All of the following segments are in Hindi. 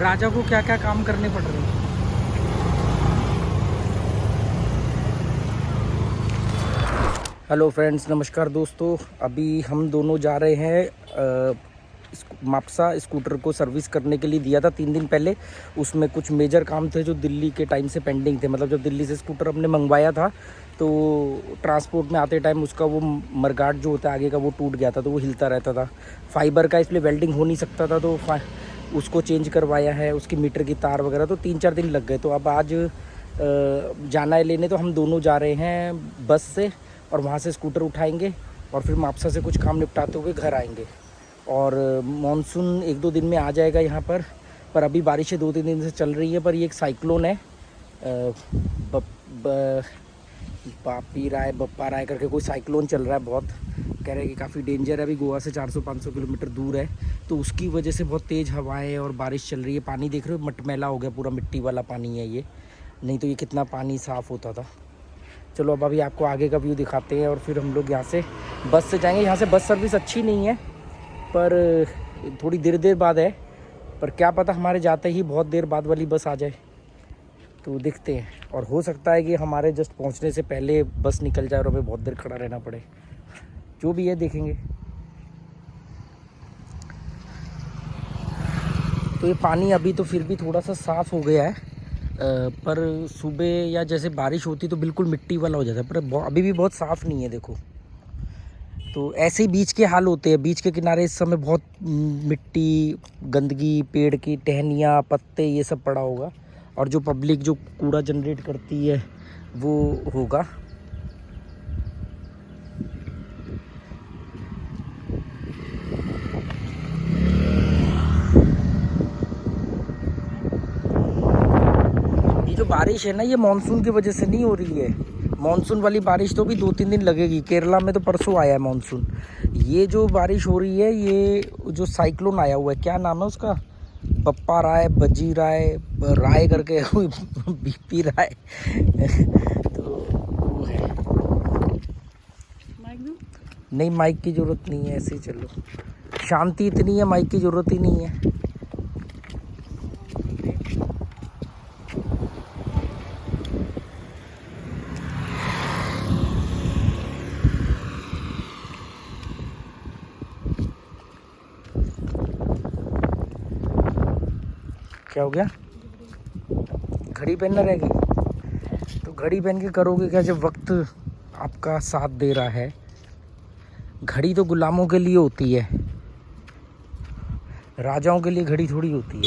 राजा को क्या क्या काम करने पड़ रहे हैं। हेलो फ्रेंड्स, नमस्कार दोस्तों। अभी हम दोनों जा रहे हैं मापसा। स्कूटर को सर्विस करने के लिए दिया था 3 दिन पहले। उसमें कुछ मेजर काम थे जो दिल्ली के टाइम से पेंडिंग थे। मतलब जब दिल्ली से स्कूटर हमने मंगवाया था तो ट्रांसपोर्ट में आते टाइम उसका वो मरगाट जो होता है आगे का वो टूट गया था, तो वो हिलता रहता था फाइबर का, इसलिए वेल्डिंग हो नहीं सकता था। तो उसको चेंज करवाया है, उसकी मीटर की तार वगैरह, तो 3-4 दिन लग गए। तो अब आज जाना है लेने, तो हम दोनों जा रहे हैं बस से और वहाँ से स्कूटर उठाएंगे और फिर मापसा से कुछ काम निपटाते हुए घर आएंगे। और मानसून 1-2 दिन में आ जाएगा यहाँ पर अभी बारिशें 2-3 दिन से चल रही है। पर ये एक साइक्लोन है, बप्पा राय करके कोई साइक्लोन चल रहा है। बहुत कह रहे हैं कि काफ़ी डेंजर है। अभी गोवा से 400-500 किलोमीटर दूर है, तो उसकी वजह से बहुत तेज़ हवाएं और बारिश चल रही है। पानी देख रहे हो, मटमैला हो गया पूरा, मिट्टी वाला पानी है ये, नहीं तो ये कितना पानी साफ़ होता था। चलो अब अभी आपको आगे का व्यू दिखाते हैं और फिर हम लोग यहाँ से बस से जाएंगे। यहाँ से बस सर्विस अच्छी नहीं है, पर थोड़ी देर बाद है, पर क्या पता हमारे जाते ही बहुत देर बाद वाली बस आ जाए, तो देखते हैं। और हो सकता है कि हमारे जस्ट पहुँचने से पहले बस निकल जाए और हमें बहुत देर खड़ा रहना पड़े। जो भी है देखेंगे। तो ये पानी अभी तो फिर भी थोड़ा सा साफ़ हो गया है, पर सुबह या जैसे बारिश होती तो बिल्कुल मिट्टी वाला हो जाता है, पर अभी भी बहुत साफ़ नहीं है। देखो, तो ऐसे ही बीच के हाल होते हैं। बीच के किनारे इस समय बहुत मिट्टी, गंदगी, पेड़ की टहनियाँ, पत्ते, ये सब पड़ा होगा। और जो पब्लिक जो कूड़ा जनरेट करती है वो होगा। ये जो बारिश है ना, ये मानसून की वजह से नहीं हो रही है। मानसून वाली बारिश तो भी 2-3 दिन लगेगी। केरला में तो परसों आया है मानसून। ये जो बारिश हो रही है, ये जो साइक्लोन आया हुआ है, क्या नाम है उसका, बप्पा राय, बजी राय करके बीपी राय तो वो है। नहीं, माइक की ज़रूरत नहीं है, ऐसे ही चलो। शांति इतनी है, माइक की ज़रूरत ही नहीं है। क्या हो गया? घड़ी पहनना रहेगी? तो घड़ी पहन के करोगे क्या जब वक्त आपका साथ दे रहा है? घड़ी तो गुलामों के लिए होती है, राजाओं के लिए घड़ी थोड़ी होती है।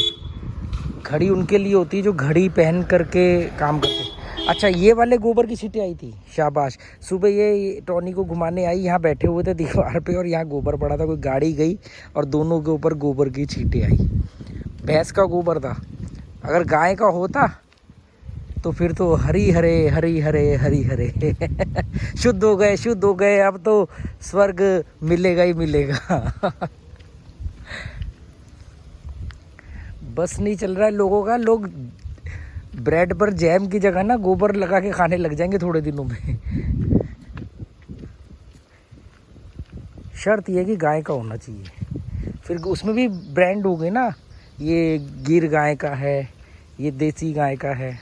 घड़ी उनके लिए होती है जो घड़ी पहन करके काम करते हैं। अच्छा, ये वाले गोबर की छींटें आई थी, शाबाश। सुबह ये टॉनी को घुमाने आई, यहाँ बैठे हुए थे दीवार पे और यहाँ गोबर पड़ा था। कोई गाड़ी गई और दोनों के ऊपर गोबर की छींटें आई। भैंस का गोबर था। अगर गाय का होता तो फिर तो हरी हरे हरी हरे हरी हरे शुद्ध हो गए, अब तो स्वर्ग मिलेगा ही मिलेगा। बस नहीं चल रहा है लोगों का। लोग ब्रेड पर जैम की जगह ना गोबर लगा के खाने लग जाएंगे थोड़े दिनों में। शर्त यह कि गाय का होना चाहिए, फिर उसमें भी ब्रांड हो गए ना, ये गिर गाय का है, ये देसी गाय का है।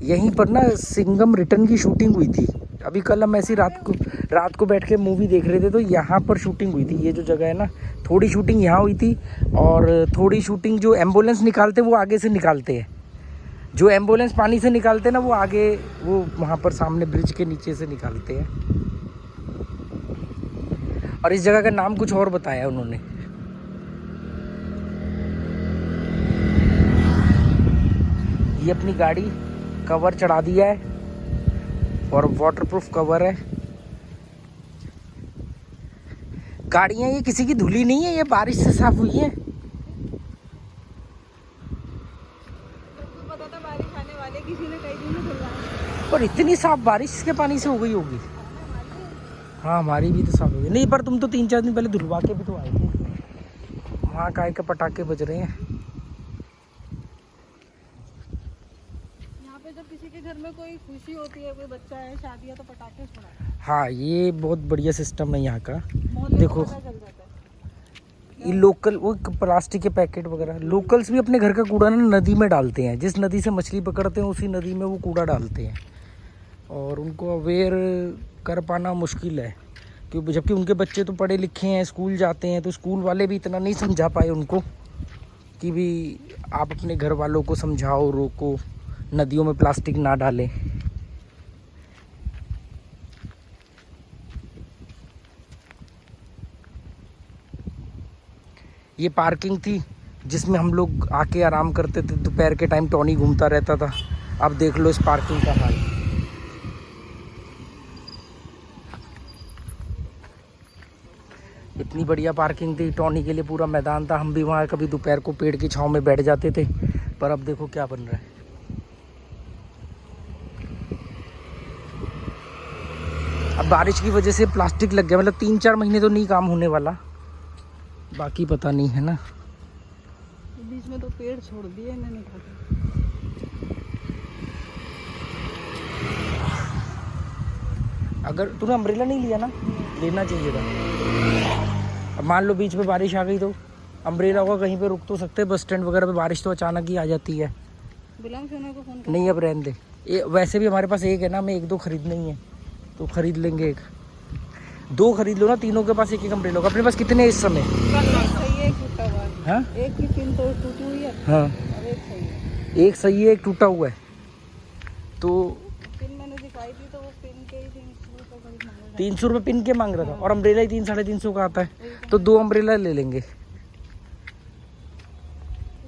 यहीं पर ना सिंघम रिटर्न की शूटिंग हुई थी। अभी कल हम ऐसी रात को बैठ के मूवी देख रहे थे, तो यहाँ पर शूटिंग हुई थी। ये जो जगह है ना, थोड़ी शूटिंग यहाँ हुई थी और थोड़ी शूटिंग जो एम्बुलेंस निकालते वो आगे से निकालते हैं। जो एम्बुलेंस पानी से निकालते हैं ना, वो आगे वो वहाँ पर सामने ब्रिज के नीचे से निकालते हैं। और इस जगह का नाम कुछ और बताया उन्होंने। ये अपनी गाड़ी कवर चढ़ा दिया है और वाटरप्रूफ कवर है। गाड़ियाँ ये किसी की धुली नहीं है, ये बारिश से साफ हुई है। पता था बारिश आने वाली, किसी ने कई दिन में धुलवाया, पर इतनी साफ बारिश के पानी से हो गई होगी। हाँ, हमारी भी तो साफ हो गई। नहीं, पर तुम तो 3-4 दिन पहले धुलवा के भी तो आए थे। वहाँ काय के पटाखे बज रहे हैं। यहाँ पे जब किसी के घर में कोई खुशी होती है, कोई बच्चा है, शादी है, तो पटाखे छुड़ाते हैं। हाँ, ये बहुत बढ़िया सिस्टम है यहाँ का। मोहल्ले देखो को पता चल जाता है। ये लोकल वो प्लास्टिक के पैकेट वगैरह लोकल्स भी अपने घर का कूड़ा ना नदी में डालते हैं। जिस नदी से मछली पकड़ते हैं उसी नदी में वो कूड़ा डालते हैं, और उनको अवेयर कर पाना मुश्किल है, क्योंकि जबकि उनके बच्चे तो पढ़े लिखे हैं, स्कूल जाते हैं, तो स्कूल वाले भी इतना नहीं समझा पाए उनको कि भी आप अपने घर वालों को समझाओ, रोको, नदियों में प्लास्टिक ना डालें। ये पार्किंग थी जिसमें हम लोग आके आराम करते थे। दोपहर के टाइम टॉनी घूमता रहता था। अब देख लो इस पार्किंग का हाल। इतनी बढ़िया पार्किंग थी, टॉनी के लिए पूरा मैदान था। हम भी वहाँ कभी दोपहर को पेड़ की छांव में बैठ जाते थे, पर अब देखो क्या बन रहा है। अब बारिश की वजह से प्लास्टिक लग गया, मतलब 3-4 महीने तो नहीं काम होने वाला, बाकी पता नहीं है ना। बीच में तो पेड़ छोड़ दिए इन्होंने खाते। अगर तूने अम्ब्रेला नहीं लिया ना, लेना चाहिए था। अब मान लो बीच में बारिश आ गई तो अम्ब्रेला होगा, कहीं पे रुक तो सकते, बस स्टैंड वगैरह पे बारिश तो अचानक ही आ जाती है। बिलाम सोना को फोन कर। नहीं, अब रहने दे। वैसे भी हमारे पास एक है ना, हमें 1-2 खरीदना ही है, तो खरीद लेंगे। 2 खरीद लो ना, तीनों के पास एक अम्ब्रेला होगा। अपने पास कितने हैं इस समय? सही है, एक टूटा हुआ है। हाँ? एक की पिन तो टूटी हुई है। हाँ, और एक सही है। एक सही है, एक टूटा हुआ है। तो पिन मैंने दिखाई दी तो वो पिन के ही 300 रुपये करीब मांग रहा था। 300 रुपये पिन के मांग रहा था, और अम्ब्रेला ही 300-350 का आता है, तो 2 अम्ब्रेला ले लेंगे।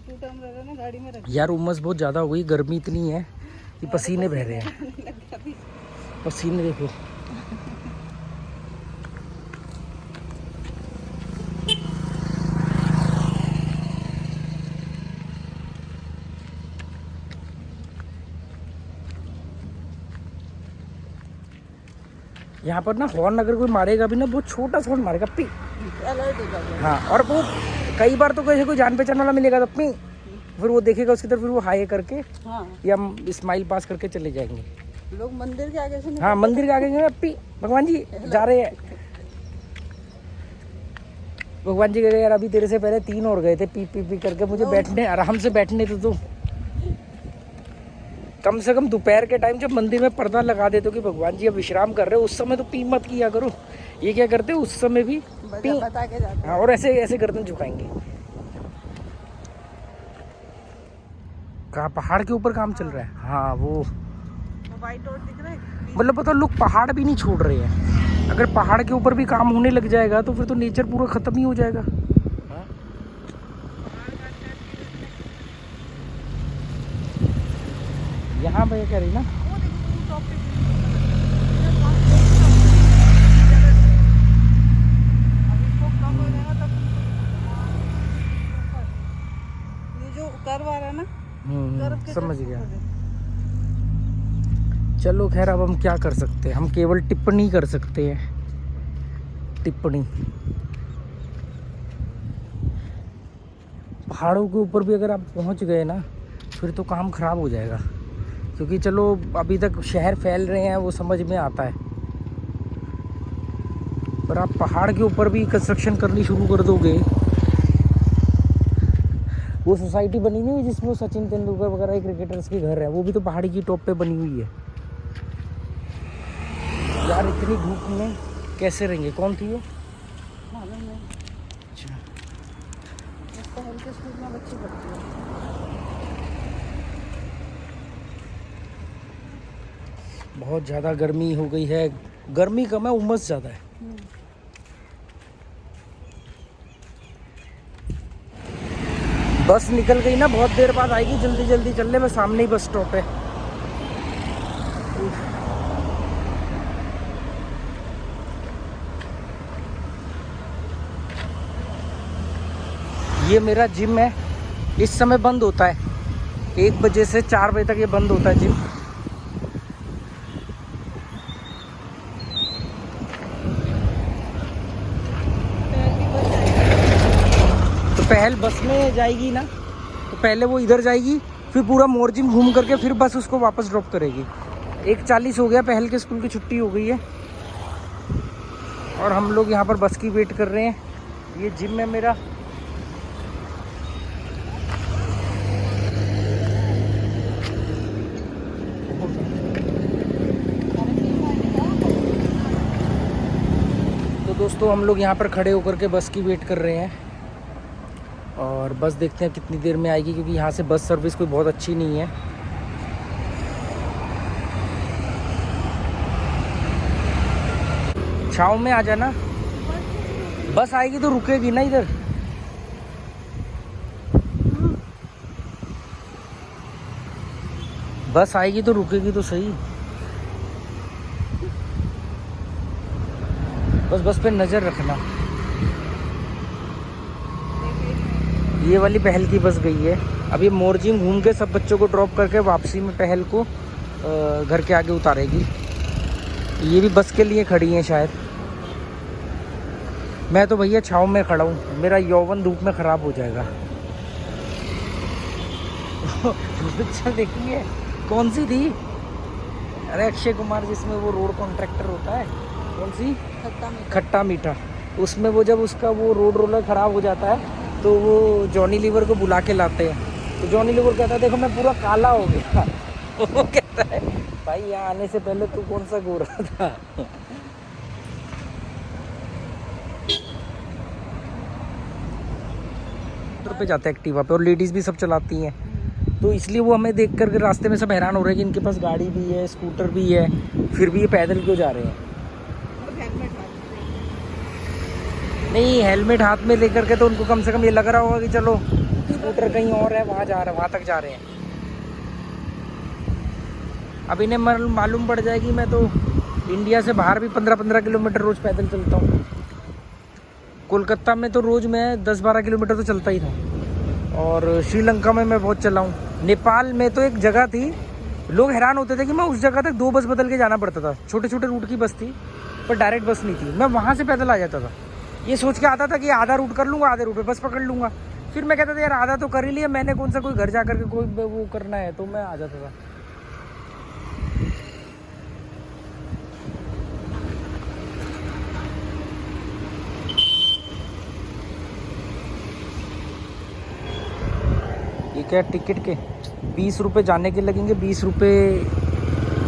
टूटा अम्ब्रेला ना गाड़ी में रख। यार उमस बहुत ज़्यादा हो गई, गर्मी इतनी है कि पसीने बह रहे हैं। पसीने देखो। यहाँ पर ना हॉर्न अगर कोई मारेगा भी ना, बहुत छोटा सा हॉर्न मारेगा, पी। अलर्ट हो जाएगा। हाँ, और वो कई बार तो कैसे कोई जान पहचान वाला मिलेगा तो पी, फिर वो देखेगा उसकी तरफ, फिर वो हाई करके हाँ, या स्माइल पास करके चले जाएंगे। लोग मंदिर के आगे से नहीं। हाँ, मंदिर के आगे गए, पी भगवान जी जा रहे हैं। भगवान जी गए यार, अभी तेरे से पहले 3 और गए थे, पी पी पी करके। मुझे बैठने, आराम से बैठने तो कम से कम दोपहर के टाइम जब मंदिर में पर्दा लगा देते हो कि भगवान जी अब विश्राम कर रहे हो, उस समय तो पी मत किया करो। ये क्या करते हो, उस समय भी पी। बता के जाते। हाँ, और ऐसे ऐसे गर्दन झुकाएंगे। कहाँ पहाड़ के ऊपर काम चल रहा है? हाँ, वो वाइट रोड दिख रहा है। मतलब पता, लोग पहाड़ भी नहीं छोड़ रहे हैं। अगर पहाड़ के ऊपर भी काम होने लग जाएगा तो फिर तो नेचर पूरा खत्म ही हो जाएगा। यहाँ भैया कह रही ना, ये जो कर्व आ रहा है ना, कर्व के समझ साथ गया। ऊपर है। चलो खैर, अब हम क्या कर सकते हैं, हम केवल टिप्पणी कर सकते हैं, टिप्पणी। पहाड़ों के ऊपर भी अगर आप पहुंच गए ना, फिर तो काम खराब हो जाएगा, क्योंकि चलो अभी तक शहर फैल रहे हैं वो समझ में आता है, पर आप पहाड़ के ऊपर भी कंस्ट्रक्शन करनी शुरू कर दोगे। वो सोसाइटी बनी हुई है जिसमें वो सचिन तेंदुलकर वगैरह क्रिकेटर्स के घर है, वो भी तो पहाड़ी की टॉप पे बनी हुई है। यार इतनी धूप में कैसे रहेंगे? कौन थी वो? मालूम नहीं। अच्छा, पहल के स्कूल में बच्चे पढ़ते हैं। बहुत ज़्यादा गर्मी हो गई है। गर्मी कम है, उमस ज़्यादा है। बस निकल गई ना, बहुत देर बाद आएगी, जल्दी जल्दी चल ले, मैं सामने ही बस स्टॉप है। ये मेरा जिम है, इस समय बंद होता है, 1 बजे से 4 बजे तक ये बंद होता है जिम। तो पहल बस में जाएगी ना, तो पहले वो इधर जाएगी, फिर पूरा मोरजिम घूम करके फिर बस उसको वापस ड्रॉप करेगी। 1:40 हो गया, पहल के स्कूल की छुट्टी हो गई है और हम लोग यहाँ पर बस की वेट कर रहे हैं। ये जिम है मेरा। तो दोस्तों हम लोग यहाँ पर खड़े होकर के बस की वेट कर रहे हैं और बस देखते हैं कितनी देर में आएगी, क्योंकि यहाँ से बस सर्विस कोई बहुत अच्छी नहीं है। छाँव में आ जाना, बस आएगी तो रुकेगी ना इधर। बस आएगी तो रुकेगी तो सही। बस पे नज़र रखना। ये वाली पहल की बस गई है। अब ये मोरजिम घूम के सब बच्चों को ड्रॉप करके वापसी में पहल को घर के आगे उतारेगी। ये भी बस के लिए खड़ी हैं शायद। मैं तो भैया छाँव में खड़ा हूँ, मेरा यौवन धूप में ख़राब हो जाएगा। पिक्चर देखी है? कौन सी थी? अरे अक्षय कुमार जिसमें वो रोड कॉन्ट्रैक्टर होता है, कौन सी? खट्टा मीठा। उसमें वो जब उसका वो रोड रोलर ख़राब हो जाता है तो वो जॉनी लीवर को बुला के लाते हैं। तो जॉनी लीवर कहता है देखो मैं पूरा काला हो गया। वो कहता है भाई यहाँ आने से पहले तू कौन सा गोरा था। पे जाते हैं एक्टिवा पे और लेडीज़ भी सब चलाती हैं, तो इसलिए वो हमें देख कर रास्ते में सब हैरान हो रहे हैं कि इनके पास गाड़ी भी है, स्कूटर भी है, फिर भी ये पैदल क्यों जा रहे हैं। नहीं, हेलमेट हाथ में लेकर के तो उनको कम से कम ये लग रहा होगा कि चलो स्कूटर कहीं और है, वहाँ जा रहे हैं, वहाँ तक जा रहे हैं। अब इन्हें मालूम पड़ जाएगी मैं तो इंडिया से बाहर भी 15-15 किलोमीटर रोज़ पैदल चलता हूँ। कोलकाता में तो रोज़ मैं 10-12 किलोमीटर तो चलता ही था और श्रीलंका में मैं बहुत चला हूँ। नेपाल में तो एक जगह थी, लोग हैरान होते थे कि मैं उस जगह तक 2 बस बदल के जाना पड़ता था। छोटे छोटे रूट की बस थी पर डायरेक्ट बस नहीं थी। मैं वहाँ से पैदल आ जाता था, ये सोच के आता था कि आधा रूट कर लूँगा, आधे रूट पे बस पकड़ लूँगा। फिर मैं कहता था यार आधा तो कर ही लिया मैंने, कौन सा कोई घर जा कर के कोई वो करना है, तो मैं आ जाता था। ये क्या टिकट के 20 रुपये जाने के लगेंगे, 20 रुपये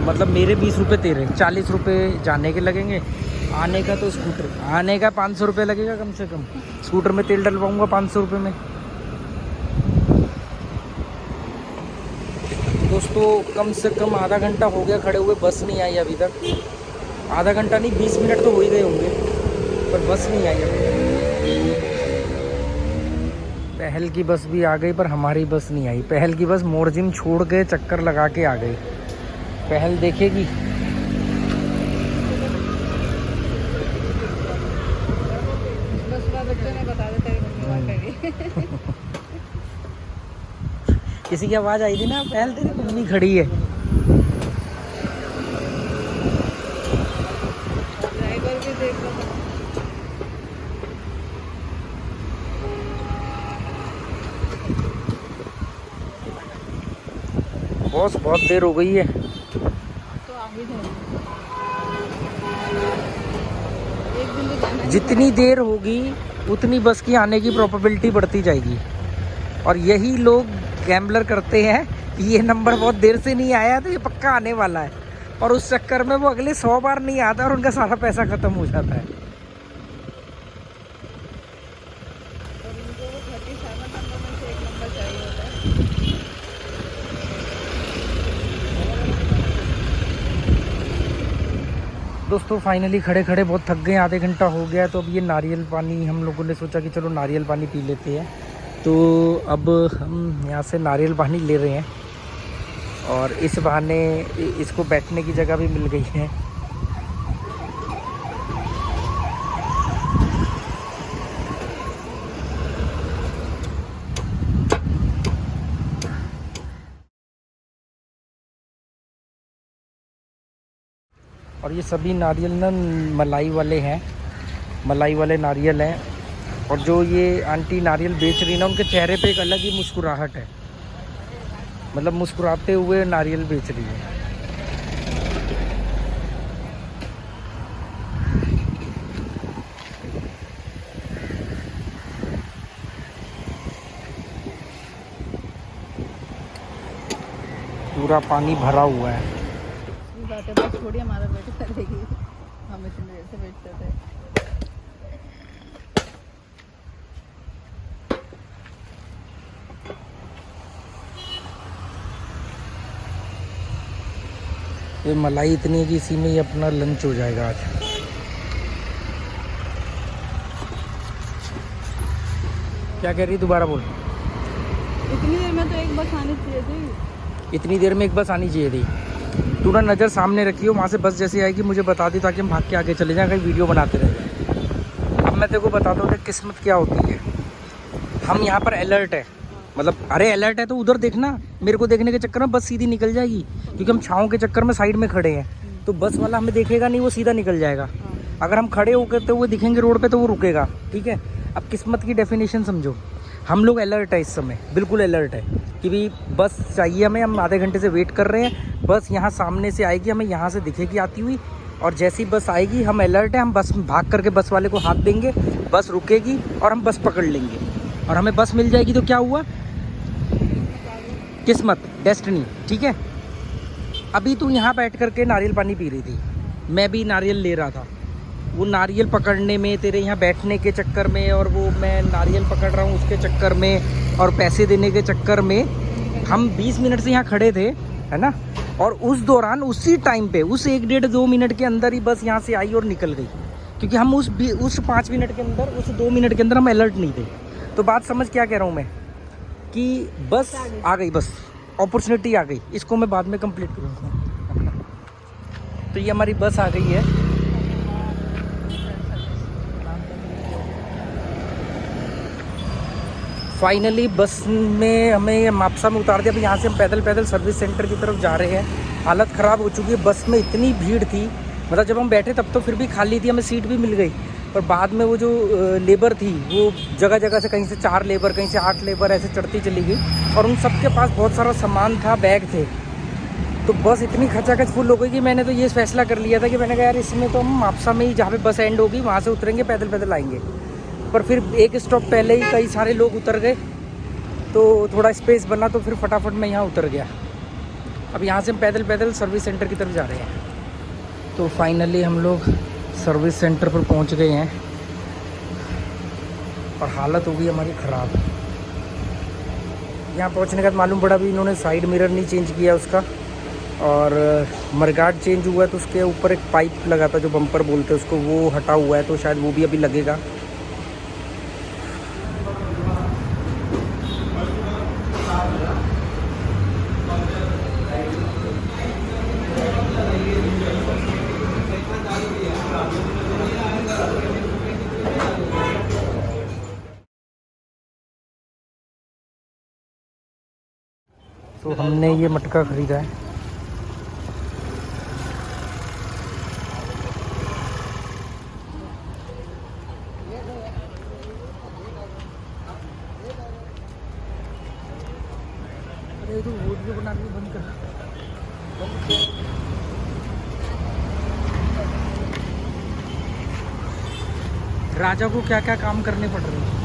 मतलब मेरे 20 रुपये तेरे, 40 रुपये जाने के लगेंगे। आने का तो स्कूटर आने का 500 रुपये लगेगा कम से कम। स्कूटर में तेल डलवाऊंगा 500 रुपये में। दोस्तों कम से कम आधा घंटा हो गया खड़े हुए, बस नहीं आई अभी तक। आधा घंटा नहीं 20 मिनट तो हो ही गए होंगे पर बस नहीं आई अभी। पहल की बस भी आ गई पर हमारी बस नहीं आई। पहल की बस मोरजिम छोड़ के चक्कर लगा के आ गई। पहल देखेगी। बस का बच्चों ने बता देता है किसी की आवाज़ आई थी ना, पहल तेरी मम्मी खड़ी है। ड्राइवर भी देख लो। बॉस बहुत देर हो गई है। तो आ ही जाए। एक दिन तो जाना है। जितनी देर होगी उतनी बस की आने की प्रोबेबिलिटी बढ़ती जाएगी और यही लोग गैम्बलर करते हैं कि ये नंबर बहुत देर से नहीं आया तो ये पक्का आने वाला है, और उस चक्कर में वो अगले 100 बार नहीं आता और उनका सारा पैसा ख़त्म हो जाता है। और उनको वो 37 नंबर में से एक नंबर चाहिए होता है। दोस्तों फाइनली खड़े खड़े बहुत थक गए, आधे घंटा हो गया। तो अब ये नारियल पानी हम लोगों ने सोचा कि चलो नारियल पानी पी लेते हैं। तो अब हम यहाँ से नारियल पानी ले रहे हैं और इस बहाने इसको बैठने की जगह भी मिल गई है। और ये सभी नारियल ना मलाई वाले हैं, मलाई वाले नारियल हैं। और जो ये आंटी नारियल बेच रही ना, उनके चेहरे पे एक अलग ही मुस्कुराहट है। मतलब मुस्कुराते हुए नारियल बेच रही है। पूरा पानी भरा हुआ है। ये बात है, बस थोड़ी हमारा वेट करेगी, हम इतनी देर से वेट कर रहे हैं। ये मलाई इतनी है कि इसी में ही अपना लंच हो जाएगा आज। क्या कह रही, दोबारा बोल। इतनी देर में तो एक बस आनी चाहिए थी। इतनी देर में एक बस आनी चाहिए थी। तू ना नज़र सामने रखी हो, वहाँ से बस जैसे आएगी मुझे बता दी, ताकि हम भाग के आगे चले जाएं, कहीं वीडियो बनाते रह जाएं। अब मैं तेरे को बताता हूँ कि किस्मत क्या होती है। हम यहाँ पर अलर्ट है, मतलब अरे अलर्ट है तो उधर देखना, मेरे को देखने के चक्कर में बस सीधी निकल जाएगी, क्योंकि हम छाँव के चक्कर में साइड में खड़े हैं। तो बस वाला हमें देखेगा नहीं, वो सीधा निकल जाएगा। अगर हम खड़े होकर तो वो दिखेंगे रोड पे तो वो रुकेगा, ठीक है। अब किस्मत की डेफिनेशन समझो, हम लोग अलर्ट है इस समय, बिल्कुल अलर्ट है कि भाई बस चाहिए हमें, हम आधे घंटे से वेट कर रहे हैं। बस यहाँ सामने से आएगी, हमें यहाँ से दिखेगी आती हुई, और जैसी बस आएगी हम अलर्ट है, हम बस भाग करके बस वाले को हाथ देंगे, बस रुकेगी और हम बस पकड़ लेंगे और हमें बस मिल जाएगी। तो क्या हुआ, किस्मत, डेस्टिनी, ठीक है। अभी तू यहाँ बैठ करके नारियल पानी पी रही थी, मैं भी नारियल ले रहा था। वो नारियल पकड़ने में, तेरे यहाँ बैठने के चक्कर में, और वो मैं नारियल पकड़ रहा हूँ उसके चक्कर में, और पैसे देने के चक्कर में हम 20 मिनट से यहाँ खड़े थे, है ना। और उस दौरान उसी टाइम पे, उस 1-1.5-2 मिनट के अंदर ही बस यहाँ से आई और निकल गई, क्योंकि हम उस 5 मिनट के अंदर, उस 2 मिनट के अंदर हम अलर्ट नहीं थे। तो बात समझ क्या कह रहा हूँ मैं, कि बस आ गई, बस अपॉर्चुनिटी आ गई, इसको मैं बाद में कंप्लीट करूँगा। तो ये हमारी बस आ गई है। फाइनली बस में हमें मापसा में उतार दिया। अब यहाँ से हम पैदल पैदल सर्विस सेंटर की तरफ जा रहे हैं। हालत ख़राब हो चुकी है, बस में इतनी भीड़ थी, मतलब जब हम बैठे तब तो फिर भी खाली थी, हमें सीट भी मिल गई, पर बाद में वो जो लेबर थी वो जगह जगह से, कहीं से 4 लेबर, कहीं से 8 लेबर ऐसे चढ़ती चली गई, और उन सब के पास बहुत सारा सामान था, बैग थे। तो बस इतनी खचाखच फुल हो गई कि मैंने तो ये फैसला कर लिया था कि मैंने कहा यार इसमें तो हम मापसा में ही, जहाँ पे बस एंड होगी वहाँ से उतरेंगे, पैदल पैदल आएंगे। पर फिर एक स्टॉप पहले ही कई सारे लोग उतर गए, तो थोड़ा स्पेस बना, तो फिर फटाफट मैं यहाँ उतर गया। अब यहाँ से हम पैदल पैदल सर्विस सेंटर की तरफ जा रहे हैं। तो फाइनली हम लोग सर्विस सेंटर पर पहुँच गए हैं, और हालत हो गई हमारी ख़राब। यहाँ पहुँचने के बाद मालूम पड़ा भी इन्होंने साइड मिरर नहीं चेंज किया उसका, और मडगार्ड चेंज हुआ है, तो उसके ऊपर एक पाइप लगा था जो बम्पर बोलते हैं उसको, वो हटा हुआ है, तो शायद वो भी अभी लगेगा। तो हमने ये मटका ख़रीदा है। अरे तो वीडियो बनाने बंद कर। राजा को क्या क्या काम करने पड़ रहे हैं।